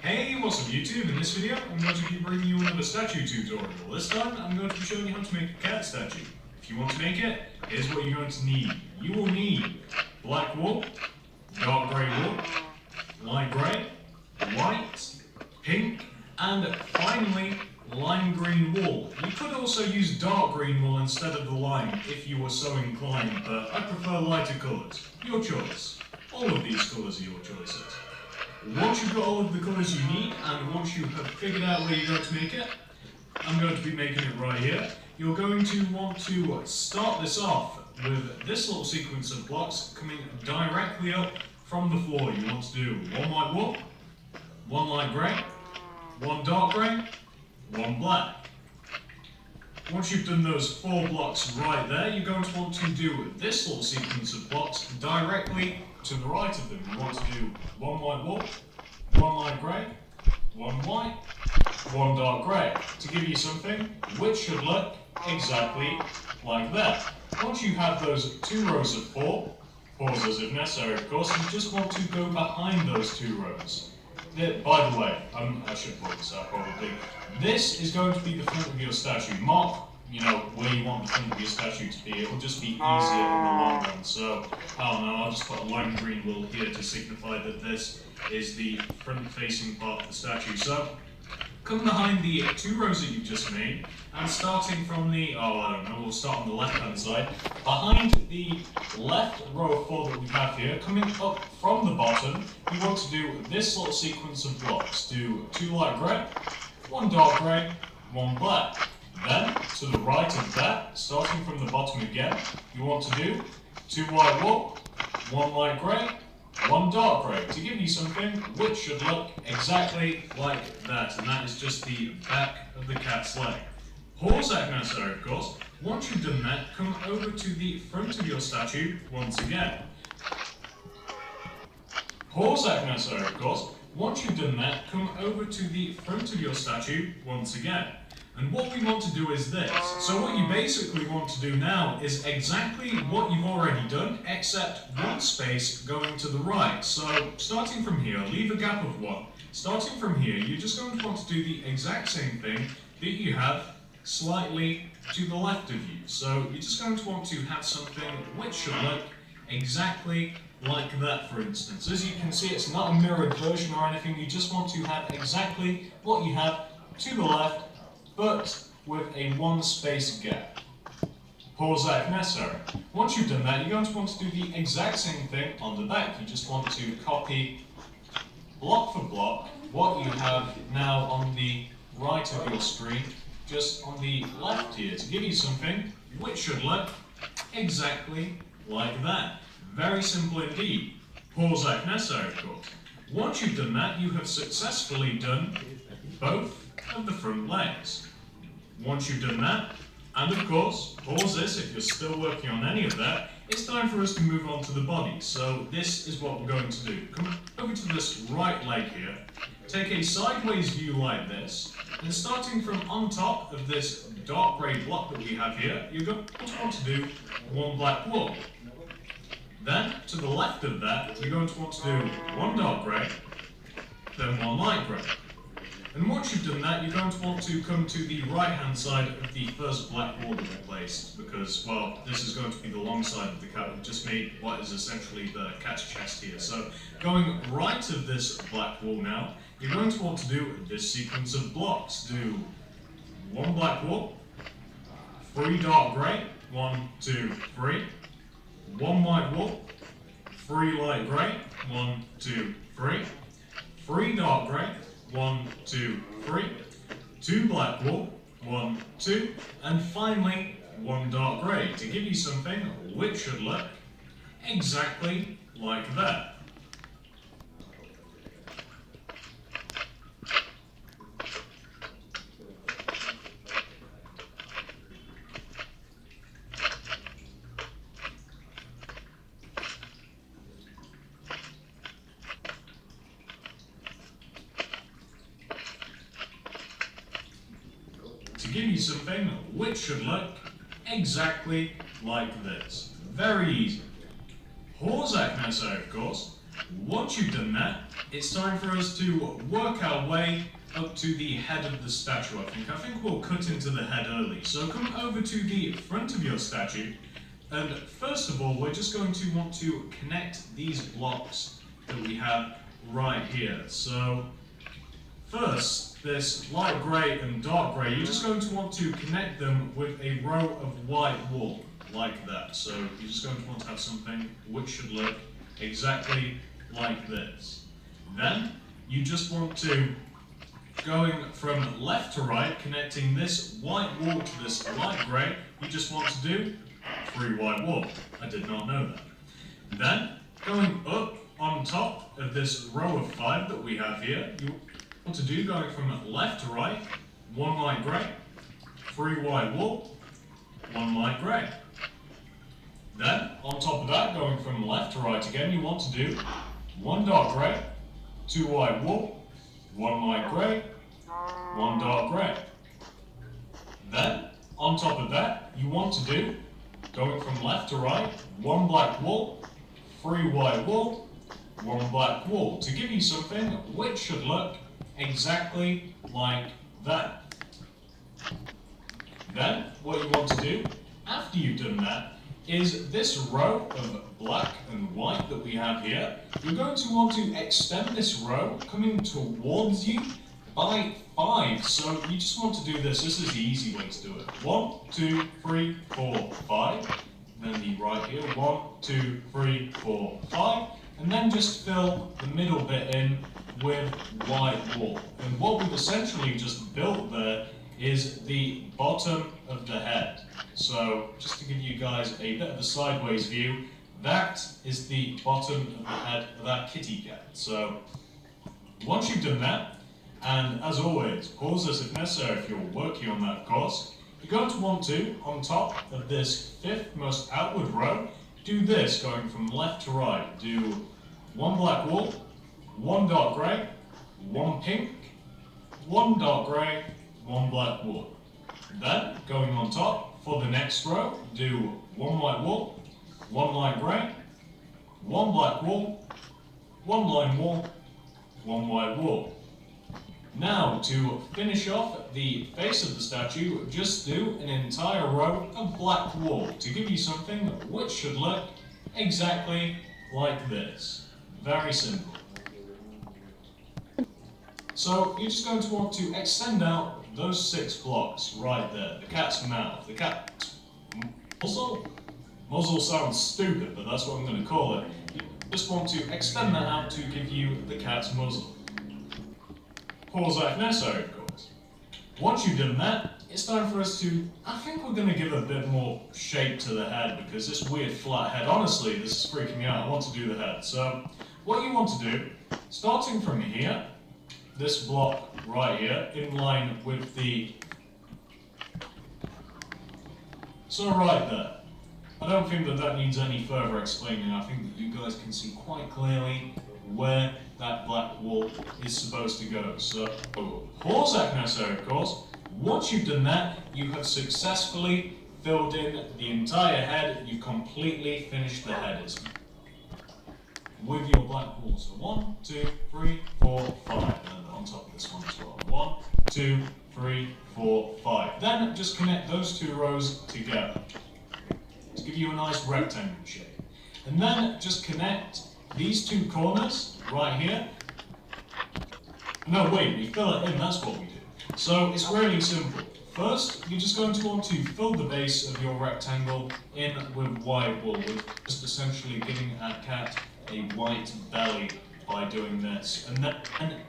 Hey, what's up YouTube? In this video, I'm going to be bringing you another statue tutorial. This time, I'm going to be showing you how to make a cat statue. If you want to make it, here's what you're going to need. You will need black wool, dark grey wool, light grey, white, pink, and finally, lime green wool. You could also use dark green wool instead of the lime if you were so inclined, but I prefer lighter colours. Your choice. All of these colours are your choices. Once you've got all of the colours you need, and once you have figured out where you're going to make it, I'm going to be making it right here. You're going to want to start this off with this little sequence of blocks coming directly up from the floor. You want to do one white wool, one light grey, one dark grey, one black. Once you've done those 4 blocks right there, you're going to want to do this little sequence of blocks directly to the right of them. You want to do one white wool, one light grey, one white, one dark grey, to give you something which should look exactly like that. Once you have those 2 rows of 4, pauses if necessary of course, you just want to go behind those 2 rows. By the way, I should point this out probably. This is going to be the front of your statue. Mark, where you want the front of your statue to be. It will just be easier in the long run. So, I don't know, I'll just put a lime green wool here to signify that this is the front-facing part of the statue. So, come behind the 2 rows that you've just made, and starting from the, we'll start on the left-hand side. Behind the left row of 4 that we have here, coming up from the bottom, you want to do this little sequence of blocks. Do 2 light grey, 1 dark grey, 1 black. Then, to the right of that, starting from the bottom again, you want to do 2 white wool, 1 light grey, 1 dark grey, to give you something which should look exactly like that, and that is just the back of the cat's leg. Pause that if necessary, of course. Once you've done that, come over to the front of your statue once again. Pause that if necessary, of course. Once you've done that, come over to the front of your statue once again. And what we want to do is this. So what you basically want to do now is exactly what you've already done, except 1 space going to the right. So starting from here, leave a gap of 1. Starting from here, you're just going to want to do the exact same thing that you have slightly to the left of you. So you're just going to want to have something which should look exactly like that, for instance. As you can see, it's not a mirrored version or anything. You just want to have exactly what you have to the left, but with a 1 space gap. Pause that if necessary. Once you've done that, you're going to want to do the exact same thing on the back. You just want to copy block for block what you have now on the right of your screen, just on the left here, to give you something which should look exactly like that. Very simple indeed. Pause that if necessary, of course. Once you've done that, you have successfully done both of the front legs. Once you've done that, and of course, pause this if you're still working on any of that, it's time for us to move on to the body. So this is what we're going to do. Come over to this right leg here, take a sideways view like this, and starting from on top of this dark grey block that we have here, you're going to want to do 1 black wool. Then, to the left of that, you're going to want to do 1 dark grey, then 1 light grey. And once you've done that, you're going to want to come to the right-hand side of the first black wool that we placed, because, well, this is going to be the long side of the cat. We've just made what is essentially the cat's chest here. So, going right of this black wool now, you're going to want to do this sequence of blocks. Do 1 black wool, 3 dark grey, 1, 2, 3, 1 white wool, 3 light grey, 1, 2, 3, 3 dark grey, 1, 2, 3, 2 black wool, 1, 2, and finally 1 dark grey, to give you something which should look exactly like that. To give you something which should look exactly like this. Very easy. Pause that if necessary, of course. Once you've done that, it's time for us to work our way up to the head of the statue, I think we'll cut into the head early. So come over to the front of your statue, and first of all, we're just going to want to connect these blocks that we have right here. So first, this light grey and dark grey, you're just going to want to connect them with a row of white wool, like that. So you're just going to want to have something which should look exactly like this. Then, you just want to, going from left to right, connecting this white wool to this light grey, you just want to do 3 white wool. I did not know that. Then, going up on top of this row of 5 that we have here, you want to do, going from left to right, 1 light grey, 3 white wool, 1 light grey. Then, on top of that, going from left to right again, you want to do 1 dark grey, 2 white wool, 1 light grey, 1 dark grey. Then, on top of that, you want to do, going from left to right, 1 black wool, 3 white wool, 1 black wool, to give you something which should look exactly like that. Then, what you want to do, after you've done that, is this row of black and white that we have here, you're going to want to extend this row coming towards you by 5. So you just want to do this. This is the easy way to do it. 1, 2, 3, 4, 5. Then the right here. 1, 2, 3, 4, 5. And then just fill the middle bit in with white wool. And what we've essentially just built there is the bottom of the head. So, just to give you guys a bit of a sideways view, that is the bottom of the head of that kitty cat. So, once you've done that, and as always, pause this if necessary if you're working on that, of course, you're going to want to, on top of this 5th most outward row, do this, going from left to right. Do 1 black wool, 1 dark grey, 1 pink, 1 dark grey, 1 black wool. Then, going on top, for the next row, do 1 white wool, 1 light grey, 1 black wool, 1 lime wool, 1 white wool. Now, to finish off the face of the statue, just do an entire row of black wool to give you something which should look exactly like this. Very simple. So, you're just going to want to extend out those 6 blocks right there. The cat's mouth, the cat's muzzle. Muzzle sounds stupid, but that's what I'm going to call it. You just want to extend that out to give you the cat's muzzle. Pause that if necessary, of course. Once you've done that, it's time for us to, I think we're going to give a bit more shape to the head, because this weird flat head, honestly, this is freaking me out. I want to do the head. So, what you want to do, starting from here, this block right here, in line with the... So right there. I don't think that needs any further explaining. I think that you guys can see quite clearly where that black wool is supposed to go. So, pause that necessary, of course. Once you've done that, you have successfully filled in the entire head. You've completely finished the head with your black wool. So 1, 2, 3, 4, 5. And on top of this one as well. 1, 2, 3, 4, 5. Then just connect those 2 rows together to give you a nice rectangle shape. And then just connect these 2 corners right here. No, wait, we fill it in, that's what we do. So it's really simple. First, you're just going to want to fill the base of your rectangle in with white wool, with just essentially giving our cat a white belly by doing this. And then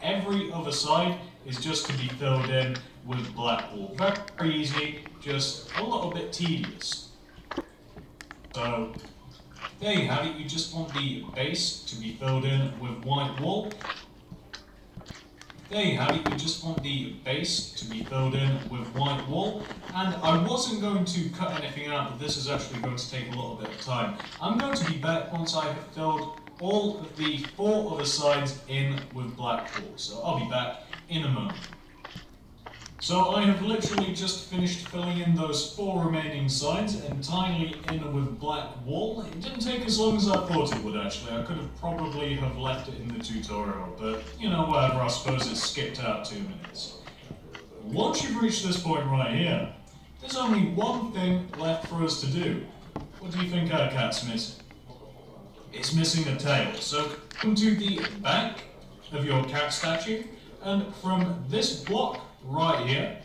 every other side is just to be filled in with black wool. Very easy, just a little bit tedious. So, there you have it. You just want the base to be filled in with white wool. There you have it. You just want the base to be filled in with white wool. And I wasn't going to cut anything out, but this is actually going to take a little bit of time. I'm going to be back once I have filled all of the 4 other sides in with black wool. So I'll be back in a moment. So I have literally just finished filling in those 4 remaining sides entirely in with black wool. It didn't take as long as I thought it would actually. I could have probably have left it in the tutorial, but you know, whatever, I suppose it skipped out 2 minutes. Once you've reached this point right here, there's only one thing left for us to do. What do you think our cat's missing? It's missing a tail. So come to the back of your cat statue, and from this block right here,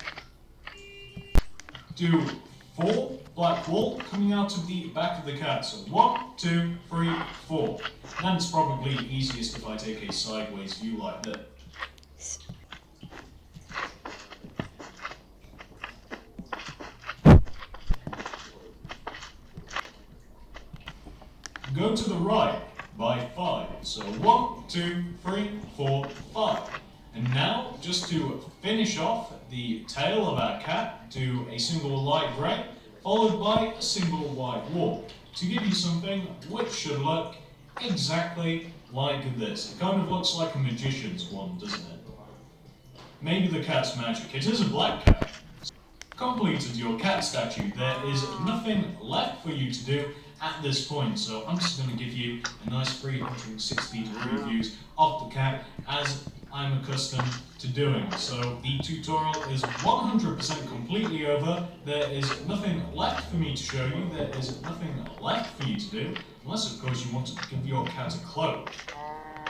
do 4 black wool coming out of the back of the cat. So 1, 2, 3, 4. And it's probably easiest if I take a sideways view like this. Go to the right by 5. So 1, 2, 3, 4, 5. And now, just to finish off the tail of our cat, do a single light grey, followed by a single white wool, to give you something which should look exactly like this. It kind of looks like a magician's wand, doesn't it? Maybe the cat's magic. It is a black cat. Completed your cat statue. There is nothing left for you to do at this point, so I'm just going to give you a nice 360-degree views of the cat as I'm accustomed to doing. So the tutorial is 100% completely over. There is nothing left for me to show you. There is nothing left for you to do, unless of course you wanted to give your cat a cloak.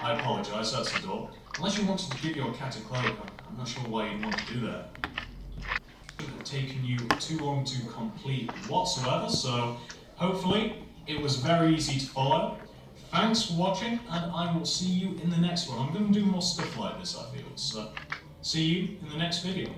I apologise, that's a door. Unless you wanted to give your cat a cloak, I'm not sure why you'd want to do that. It would have taken you too long to complete whatsoever, so hopefully it was very easy to follow. Thanks for watching, and I will see you in the next one. I'm going to do more stuff like this, I feel. So, see you in the next video.